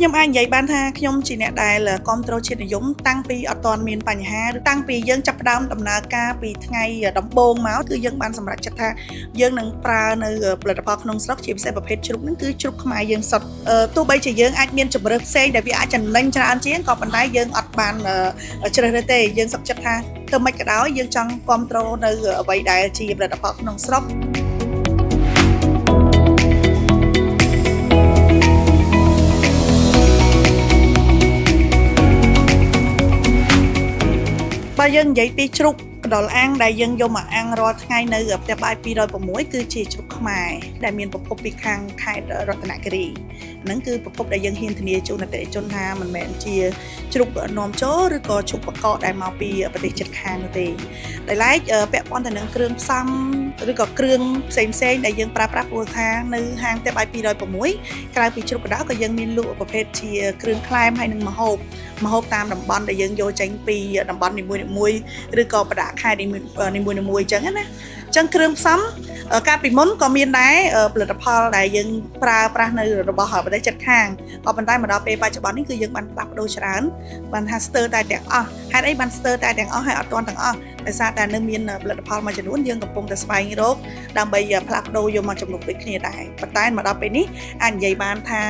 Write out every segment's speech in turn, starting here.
ខ្ញុំអាចនិយាយបានថាខ្ញុំជាអ្នកដែលគ្រប់គ្រងជាតិនិយមតាំងពីអត់ទាន់មានបញ្ហាឬតាំងពីយើងចាប់ផ្ដើមដំណើរការពីថ្ងៃដំបូងមកគឺយើងបានសម្រេចចិត្តថាយើងនឹងប្រើនៅផលិតផលក្នុងស្រុកជាពិសេសប្រភេទជ្រូកហ្នឹងគឺជ្រូកខ្មែរយើងសុទ្ធទោះបីជាយើងអាចមានជម្រើសផ្សេងដែលវាអាចចំណេញច្រើនជាងក៏ប៉ុន្តែយើងអត់បានជ្រើសរើសទេយើងសុខចិត្តថាធ្វើម៉េចក៏ដោយយើងចង់គ្រប់គ្រងនៅអ្វីដែលជាផលិតផលក្នុងស្រុកបើយើងនិយាយពីជ្រូកកណ្ដុរអាំងដែលយើងយកមកអាំងរាល់ថ្ងៃនៅផ្ទះបាយ206គឺជាជ្រូកខ្មែរដែលមានប្រភពពីខាងខេត្តរតនគិរីហ្នឹងគឺប្រភពដែលយើងហ៊ានធានាជូនអតិថិជនថាមិនមែនជាជ្រូកនាំចូលឬក៏ជ្រូកបកកដែលមកពីប្រទេសជិតខាងនោះទេដោយឡែកពាក់ព័ន្ធទៅនឹងគ្រឿងផ្សំឬក៏គ្រឿងផ្សេងដែលយើងប្រើប្រាស់ព្រោះថានៅហាងផ្ទះបាយ206ក្រៅពីជ្រូកកណ្ដុរក៏យើងមានលក់ប្រភេទជាគ្រឿងក្លែមហើយនិងម្ហូបតាមតំបន់ដែលយើងយកចេញពីតំបន់នីមួយៗឬក៏បដាខេត្តនីមួយៗអញ្ចឹងណាអញ្ចឹងគ្រឿងផ្សំកាលពីមុនក៏មានដែរផលិតផលដែលយើងប្រើប្រាស់នៅរបស់ប្រទេសជិតខាងក៏ប៉ុន្តែមកដល់ពេលបច្ចុប្បន្ននេះគឺយើងបានផ្លាស់ប្ដូរច្រើនបានថាស្ទើរតែទាំងអស់ហេតុអីបានស្ទើរតែទាំងអស់ហើយអត់ទាន់ទាំងអស់ដោយសារតែនៅមានផលិតផលមួយចំនួនយើងកំពុងតែស្វែងរកដើម្បីផ្លាស់ប្ដូរយកមកជំនួសដូចគ្នាដែរប៉ុន្តែមកដល់ពេលនេះអាចនិយាយបានថា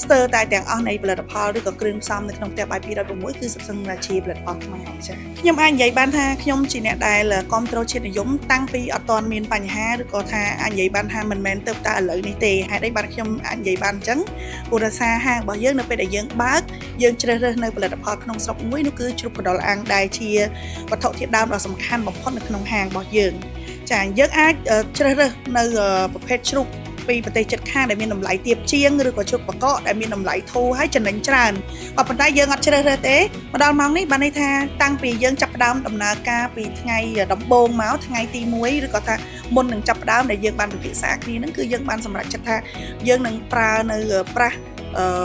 ស្ទើរតែទាំងអស់នៃផលិតផលឬក៏គ្រឿងផ្សំនៅក្នុងផ្ទះបាយ206គឺសុទ្ធសឹងតែជាផលិតផលខ្មែរចា៎ខ្ញុំអាចនិយាយបានថាខ្ញុំជាអ្នកដែលគ្រប់គ្រងជាតិនិយមតាំងពីអត់ទាន់មានបញ្ហាឬក៏ថាអាចនិយាយបានថាមិនមែនទៅតែឥឡូវនេះទេហេតុអីបានខ្ញុំអាចនិយាយបានអញ្ចឹងព្រោះដោយសារហាងរបស់យើងនៅពេលដែលយើងបើកយើងជ្រើសរើសនៅផលិតផលក្នុងស្រុកមួយនោះគឺជ្រូកកណ្ដុរអាំងដែលជាវត្ថុធាតុដើមដ៏សំខាន់បំផុតនៅក្នុងហាងរបស់យើងចាយើងអាចជ្រើសរើសនៅប្រភេទជ្រូកពីប្រទេសជិតខាងដែលមានតម្លៃទាបជាងឬក៏ជ្រូកបកកដែលមានតម្លៃធូរហើយចំណេញច្រើនក៏ប៉ុន្តែយើងអត់ជ្រើសរើសទេមកដល់ម៉ោងនេះបានន័យថាតាំងពីយើងចាប់ផ្ដើមដំណើរការពីថ្ងៃដំបូងមកថ្ងៃទី1ឬក៏ថាមុននឹងចាប់ផ្ដើមដែលយើងបានពិភាក្សាគ្នាហ្នឹងគឺយើងបានសម្រេចចិត្តថាយើងនឹងប្រើនៅប្រាស់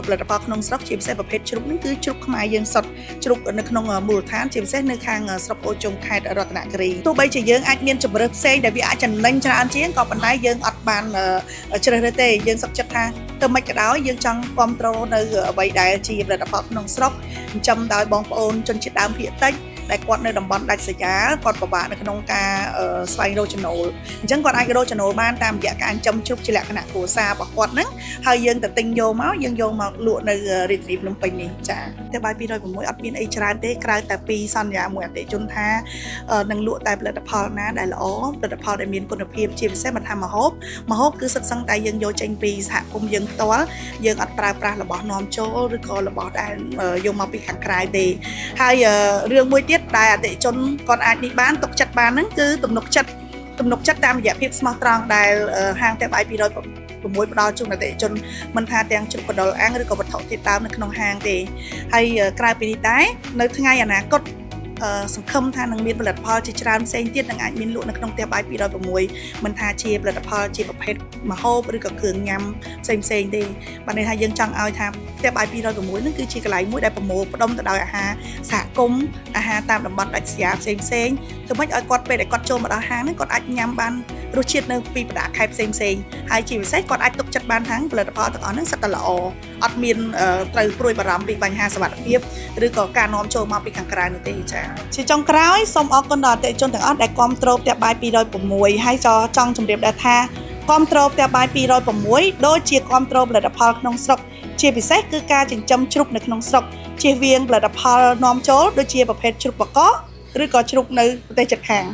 ផលិតផលក្នុងស្រុកជាពិសេសប្រភេទជ្រូកនេះគឺជ្រូកខ្មែរយើងសុទ្ធជ្រូកនៅក្នុងមូលដ្ឋានជាពិសេសនៅខាងស្រុកអូជុងខេត្តរតនគិរីទោះបីជាយើងអាចមានជម្រើសផ្សេងដែលវាអាចចំណេញច្រើនជាងក៏ប៉ុន្តែយើងអត់បានជ្រើសរើសទេយើងសុខចិត្តថាទៅមិនក៏ដោយយើងចង់គ្រប់គ្រងនៅអ្វីដែលជាផលិតផលក្នុងស្រុកចិញ្ចឹមដោយបងប្អូនជនជាតិដើមភាគតិចដែលគាត់នៅតំបន់ដាច់ស្រយាលគាត់ពិបាកនៅក្នុងការស្វែងរកចំណូលអញ្ចឹងគាត់អាចរកចំណូលបានតាមរយៈការចិញ្ចឹមជ្រូកជាលក្ខណៈគ្រួសាររបស់គាត់ហ្នឹងហើយយើងទៅទិញយកមកយើងយកមកលក់នៅរាជធានីភ្នំពេញនេះចាតែបាយ206អត់មានអីច្រើនទេក្រៅតែពីសន្យាមួយអតិថិជនថានឹងលក់តែផលិតផលណាដែលល្អផលិតផលដែលមានគុណភាពជាពិសេសមិនថាម្ហូបគឺសិតសឹងតែយើងយកចេញពីសហគមន៍យើងផ្ទាល់យើងអត់ប្រើប្រាស់របស់នាំចូលឬក៏របស់ដែលយកមកពីខាងក្រៅទេហើយរឿងមួយទៀតដែលអតិថិជនគាត់អាចនេះបានទុកចិត្តបានហ្នឹងគឺទំនុកចិត្តតាមរយៈភាពស្មោះត្រង់ដែលហាងផ្ទះបាយ206ផ្ដល់ជូនអតិថិជនមិនថាទាំងជ្រូកកណ្ដុរអាំងឬក៏វត្ថុធាតុដើមនៅក្នុងហាងទេហើយក្រៅពីនេះដែរនៅថ្ងៃអនាគតសង្ឃឹមថានឹងមានផលិតផលជាច្រើនផ្សេងទៀតនឹងអាចមានលក់នៅក្នុងផ្ទះបាយ206មិនថាជាផលិតផលជាប្រភេទម្ហូបឬក៏គ្រឿងញ៉ាំផ្សេងទេបានន័យថាយើងចង់ឲ្យថាផ្ទះបាយ206ហ្នឹងគឺជាកន្លែងមួយដែលប្រមូលផ្ដុំទៅដោយអាហារសហគមន៍អាហារតាមតំបន់ដាច់ស្រយាលផ្សេងធ្វើម៉េចឲ្យគាត់ពេលដែលគាត់ចូលមកដល់ហាងហ្នឹងគាត់អាចញ៉ាំបានរសជាតិនៅពីបណ្ដាខេត្តផ្សេងហើយជាពិសេសគាត់អាចទុកចិត្តបានថាផលិតផលទាំងអស់ហ្នឹងសិតតែល្អអត់មានត្រូវព្រួយបារម្ភពីបញ្ហាសុវត្ថិភាពឬក៏ការនាំចូលមកពីខាងក្រៅនោះទេចាជាចុងក្រោយសូមអរគុណដល់អតិថិជនទាំងអស់ដែលគ្រប់គ្រងផ្ទះបាយ206ហើយចង់ជម្រាបដែរថាគ្រប់គ្រងផ្ទះបាយ206ដូចជាគ្រប់គ្រងផលិតផលក្នុងស្រុកជាពិសេសគឺការចិញ្ចឹមជ្រូកនៅក្នុងស្រុកជៀសវាងផលិតផលនាំចូលដូចជាប្រភេទជ្រូកបកកឬក៏ជ្រូកនៅប្រទេសជិតខាង